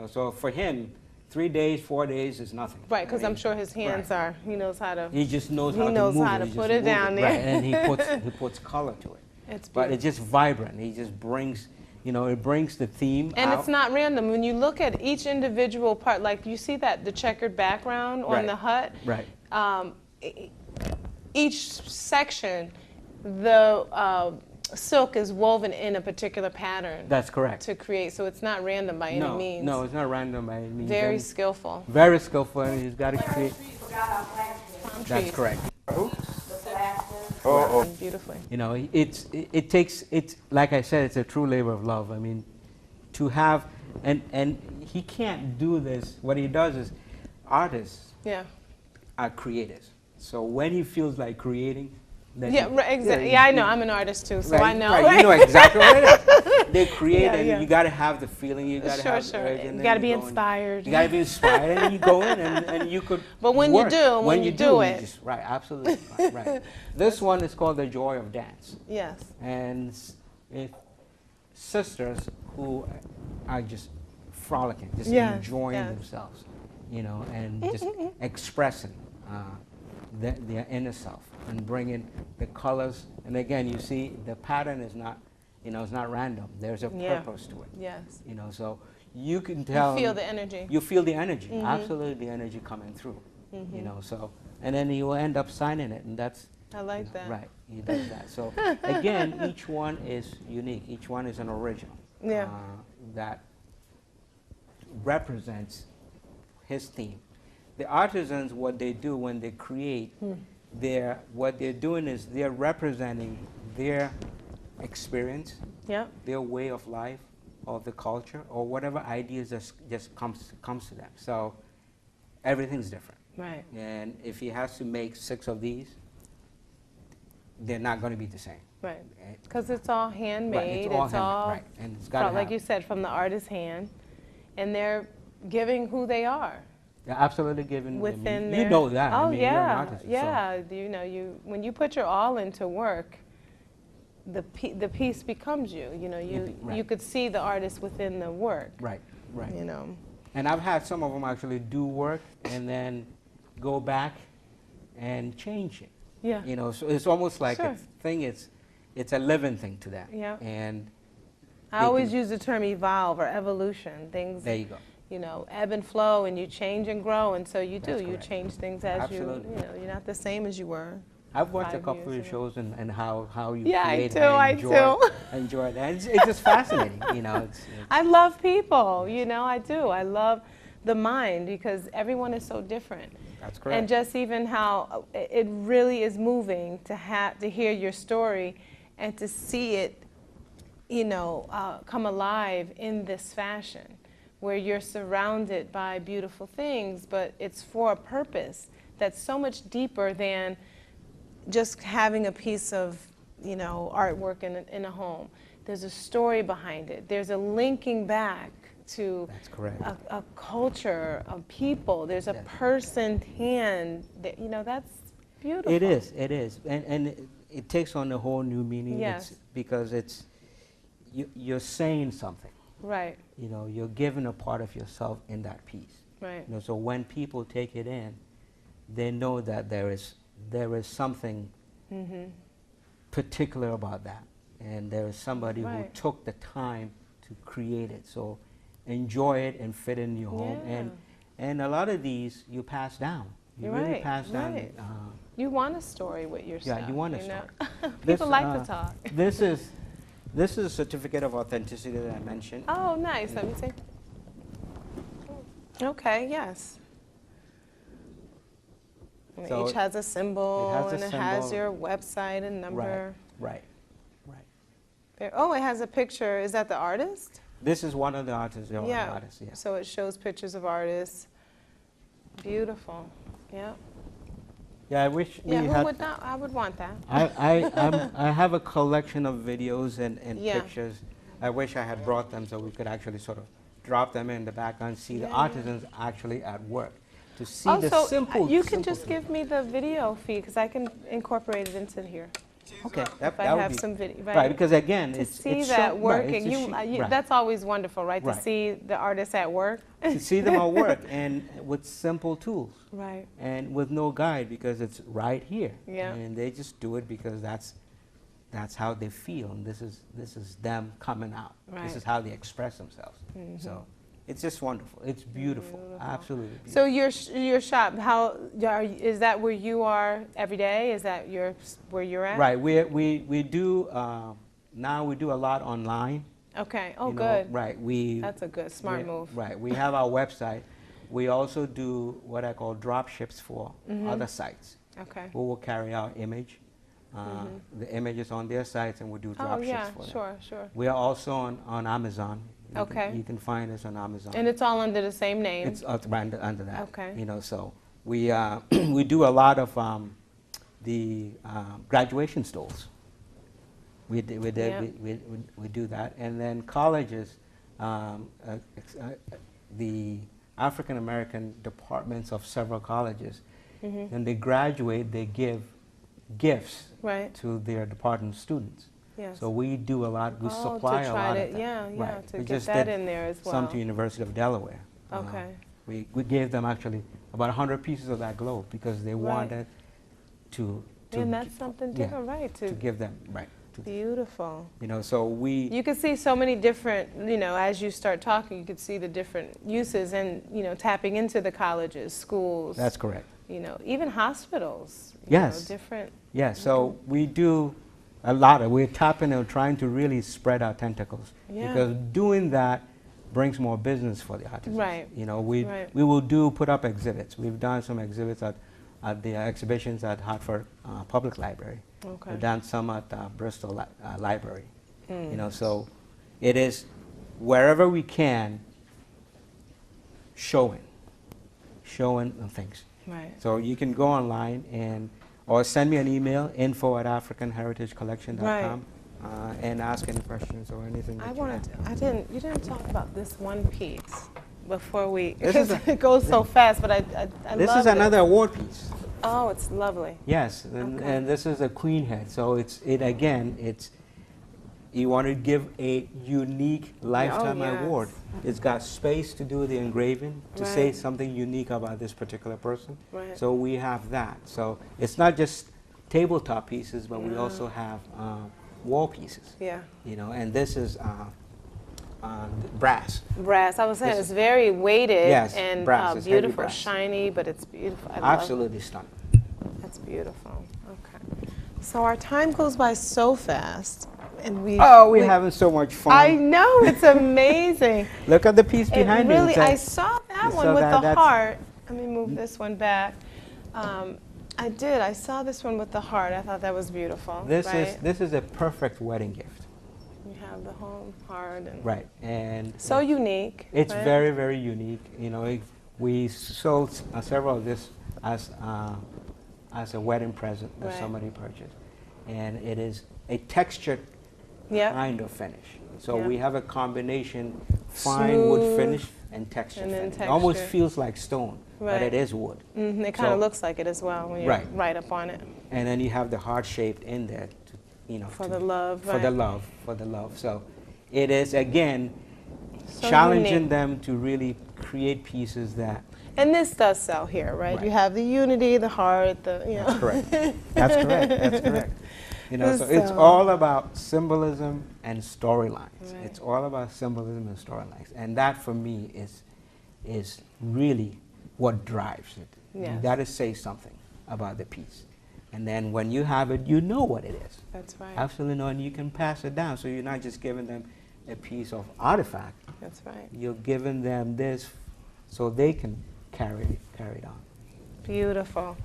So for him, 3 days, 4 days is nothing.
Right. Because
I
I'm
mean,
sure his hands
right.
are. He knows how to.
He just knows
He
how
knows
to move
how
it.
to
He
put
just
it
moves
down there.
Right, and he puts color to it.
It's
But
beautiful.
it's just vibrant. He just brings, it brings the theme
And
out.
it's not random. When you look at each individual part, like you see the checkered background on
Right.
the hut.
Right.
Each section, the silk is woven in a particular pattern
That's correct.
to create. So it's not random by any means.
No, it's not random by any means.
Very
And
skillful.
very skillful, and he's got to create.
Palm
That's
trees.
correct.
Done beautifully.
It takes, it's like I said, it's a true labor of love. I mean, to have, and he can't do this. What he does is, artists
Yeah.
are creators. So when he feels like creating, then
Yeah,
he-
right, exactly.
he-
Yeah, I know.
he-
I'm an artist too, so
right,
I know.
Right, you know exactly what it is. They create,
Yeah,
and
yeah.
you got to have the feeling. You got to
Sure,
have
sure.
the urge, and
You
then
got to be
go and-
inspired.
You got to be inspired, and you go in, and you could.
But when you
work.
do, when you do
you
it.
just, right, absolutely, right. This one is called The Joy of Dance,
Yes.
and it's sisters who are just frolicking, just
Yes,
enjoying
yes.
themselves, you know, and just expressing their inner self and bringing the colors. And again, you see the pattern is not, you know, it's not random. There's a
Yeah.
purpose to it.
Yes.
You know, so you can tell.
You feel the energy.
You feel the energy, absolutely the energy coming through. You know, so and then you will end up signing it, and that's.
I like that.
Right, he does that. So again, each one is unique. Each one is an original.
Yeah.
That represents his theme. The artisans, what they do when they create, what they're doing is they're representing their experience,
Yep.
their way of life, or the culture, or whatever ideas just comes to them. So everything's different.
Right.
And if he has to make 6 of these, they're not going to be the same.
Right.
Right?
Because it's all handmade.
Right, it's all handmade, right. And it's got to
like you said, from the artist's hand, and they're giving who they are
They're absolutely giving.
within
you
their.
know that.
Oh
I mean, you're an
yeah,
artist, so-
yeah. You know, when you put your all into work, the piece becomes you. You know, you
right.
could see the artist within the work.
Right, right.
You know.
And I've had some of them actually do work and then go back and change it.
Yeah.
You know, so it's almost like
Sure.
a thing. It's a living thing to them.
Yeah.
And
I
they
always
can-
use the term evolve or evolution. Things.
there you go.
You know, ebb and flow, and you change and grow, and so you do.
That's
You
correct.
change things as
Absolutely.
you know, you're not the same as you were.
I've watched a
5
couple of
years
your
ago.
shows and how you
Yeah, I
create.
do,
and
I do.
enjoy that. It's just fascinating. You know, it's
I love people, you know, I do. I love the mind because everyone is so different.
that's correct.
And just even how it really is moving to hear your story and to see it, you know, come alive in this fashion where you're surrounded by beautiful things, but it's for a purpose that's so much deeper than just having a piece of, you know, artwork in a home. There's a story behind it. There's a linking back to
That's correct.
a culture of people. There's a
Yes.
person's hand. That, you know, that's beautiful.
It is, and it takes on a whole new meaning.
Yes.
Because you're saying something.
Right,
You know, you're giving a part of yourself in that piece.
right.
You know, so when people take it in, they know that there is something
Mm-hmm.
particular about that, and there is somebody who
Right.
took the time to create it. So enjoy it and fit in your home.
Yeah.
And a lot of these you pass down. You
You're
really
right,
pass down.
right. You want a story with your
Yeah,
stuff.
you want a
know?
story.
People like to talk.
This is a certificate of authenticity that I mentioned.
Oh, nice. Let me see. Okay, yes. And
So
each has a symbol,
it has a
and it has
symbol.
your website and number.
Right.
Oh, it has a picture. Is that the artist?
This is one of the artists. The artists, yeah.
So it shows pictures of artists. Beautiful. Yeah.
Yeah, I wish we
Yeah, who
had.
would not? I would want that.
I have a collection of videos and
Yeah.
pictures. I wish I had brought them so we could actually sort of drop them in the background, see the
Yeah.
artisans actually at work, to see the
Also,
simple.
you can
simple
just
things.
give me the video feed because I can incorporate it into here.
Okay,
If I
that would
have
be
some video,
right. Because again,
to
it's
see
it's
that
show-
work,
right,
and
it's a
you,
show- right.
that's always wonderful, right?
Right.
To see the artists at work.
To see them at work and with simple tools
Right.
and with no guide because it's right here.
Yeah.
And they just do it because that's how they feel, and this is them coming out.
Right.
This is how they express themselves. So it's just wonderful. It's beautiful. Absolutely beautiful.
So your shop, is that where you are every day? Is that where you're at?
Right. We do now. We do a lot online.
Okay. Oh,
you know,
good.
Right.
That's a good, smart move.
Right. We have our website. We also do what I call drop ships for other sites.
Okay.
We will carry our image, the images on their sites, and we do
Oh,
drop
yeah.
ships for them.
Sure. Sure.
We are also on Amazon.
Okay.
You can find us on Amazon.
And it's all under the same name?
It's under that.
Okay.
You know, so we we do a lot of the graduation stalls. We do that, and then colleges, the African American departments of several colleges, when they graduate, they give gifts to their department students.
Yes.
So we do a lot. We supply a lot of that.
Yeah, to
We
get
just
that
did
in there as well.
some to University of Delaware.
Okay.
We gave them actually about 100 pieces of that globe because they wanted to.
And that's something different, right?
To give them, right.
Beautiful.
You know, so
you can see so many different, you know, as you start talking, you could see the different uses and, you know, tapping into the colleges, schools.
That's correct.
You know, even hospitals.
Yes.
You know, different.
Yes, so we do a lot of, we're tapping and trying to really spread our tentacles.
Yeah.
Because doing that brings more business for the artists.
Right.
You know, we will put up exhibits. We've done some exhibits at the exhibitions at Hartford Public Library.
Okay.
We've done some at Bristol Library. You know, so it is wherever we can showing things.
Right.
So you can go online or send me an email, info@africanheritagecollection.com, and ask any questions or anything.
You didn't talk about this one piece before we, because it goes so fast, but I
this
love
is another award piece.
Oh, it's lovely.
Yes, and this is a queen head. So you want to give a unique lifetime award. It's got space to do the engraving, to say something unique about this particular person.
Right.
So we have that. So it's not just tabletop pieces, but we also have wall pieces.
Yeah.
You know, and this is brass.
Brass. I was saying it's very weighted and
brass.
beautiful, shiny, but it's beautiful.
Absolutely stunning.
That's beautiful. Okay. So our time goes by so fast. And
we're having so much fun.
I know, it's amazing.
Look at the piece behind you.
Really, I saw that one with the heart. Let me move this one back. I did. I saw this one with the heart. I thought that was beautiful.
This is a perfect wedding gift.
You have the whole heart
and and
so unique.
It's very, very unique. You know, we sold several of this as a wedding present that somebody purchased, and it is a textured kind of finish. So we have a combination fine wood finish and texture finish. It almost feels like stone, but it is wood.
It kind of looks like it as well when you're right up on it.
And then you have the heart shaped in there,
for the love.
For the love. So it is again challenging them to really create pieces that.
And this does sell here, right? You have the unity, the heart,
That's correct. That's correct. You know, so it's all about symbolism and storylines. Right. It's all about symbolism and storylines, and that for me is really what drives it. Yes. You got to say something about the piece, and then when you have it, you know what it is.
That's right.
Absolutely know, and you can pass it down. So you're not just giving them a piece of artifact.
That's right.
You're giving them this, so they can carry it on.
Beautiful.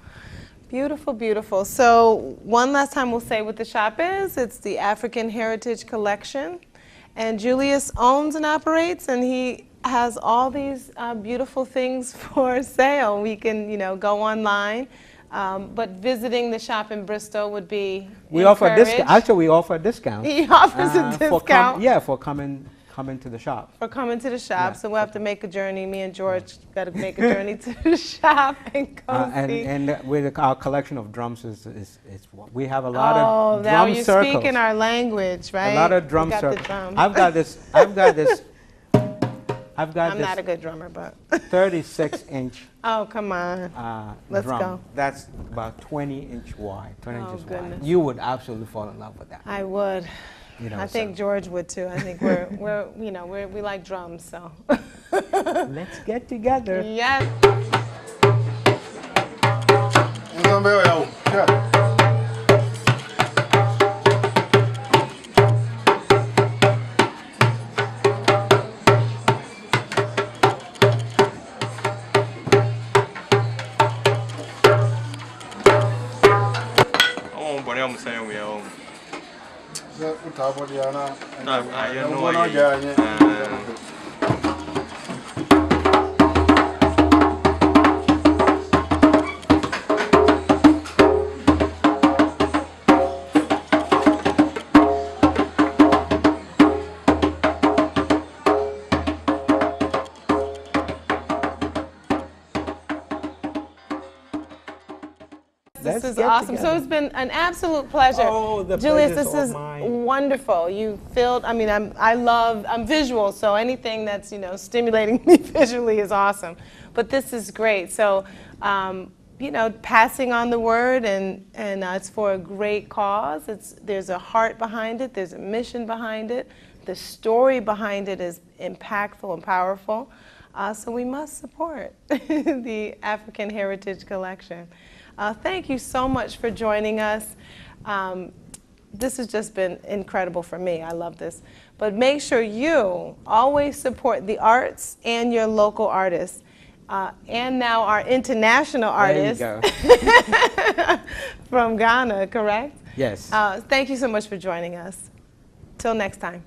Beautiful, beautiful. So one last time we'll say what the shop is. It's the African Heritage Collection. And Julius owns and operates, and he has all these beautiful things for sale. We can, go online. But visiting the shop in Bristol would be
We offer a discount. Actually, we offer a discount.
He offers a discount.
For coming to the shop.
For coming to the shop. So we'll have to make a journey. Me and George got to make a journey to the shop and go see. And
with our collection of drums we have a lot of drum circles.
Oh, now you're speaking our language, right?
A lot of drum circles. I've got this.
I'm not a good drummer, but
36-inch.
Oh, come on. Let's
drum.
go.
That's about 20 inches wide.
Goodness.
Wide. You would absolutely fall in love with that.
I would. I think George would too. I think we like drums, so.
Let's get together.
Yes.
No, I don't know.
This is
get
awesome.
together.
So it's been an absolute pleasure.
Oh, the
Julius,
pleasure's
this
all
is
mine.
wonderful. You filled, I mean, I'm visual, so anything that's, you know, stimulating me visually is awesome. But this is great. So, you know, passing on the word, and it's for a great cause. There's a heart behind it. There's a mission behind it. The story behind it is impactful and powerful. So we must support the African Heritage Collection. Thank you so much for joining us. This has just been incredible for me. I love this. But make sure you always support the arts and your local artists. And now our international artists from Ghana, correct?
Yes.
Thank you so much for joining us. Till next time.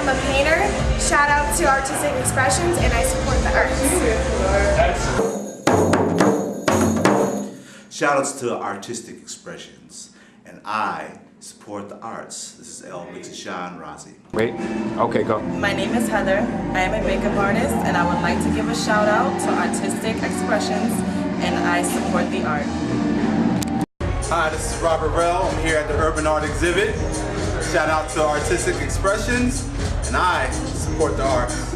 I'm a painter. Shout out to Artistic Expressions, and I support the arts.
Shout outs to Artistic Expressions, and I support the arts. This is El Mixishan Razi.
Wait, okay, go.
My name is Heather. I am a makeup artist, and I would like to give a shout out to Artistic Expressions, and I support the art.
Hi, this is Robert Rell. I'm here at the Urban Art Exhibit. Shout out to Artistic Expressions, and I support the arts.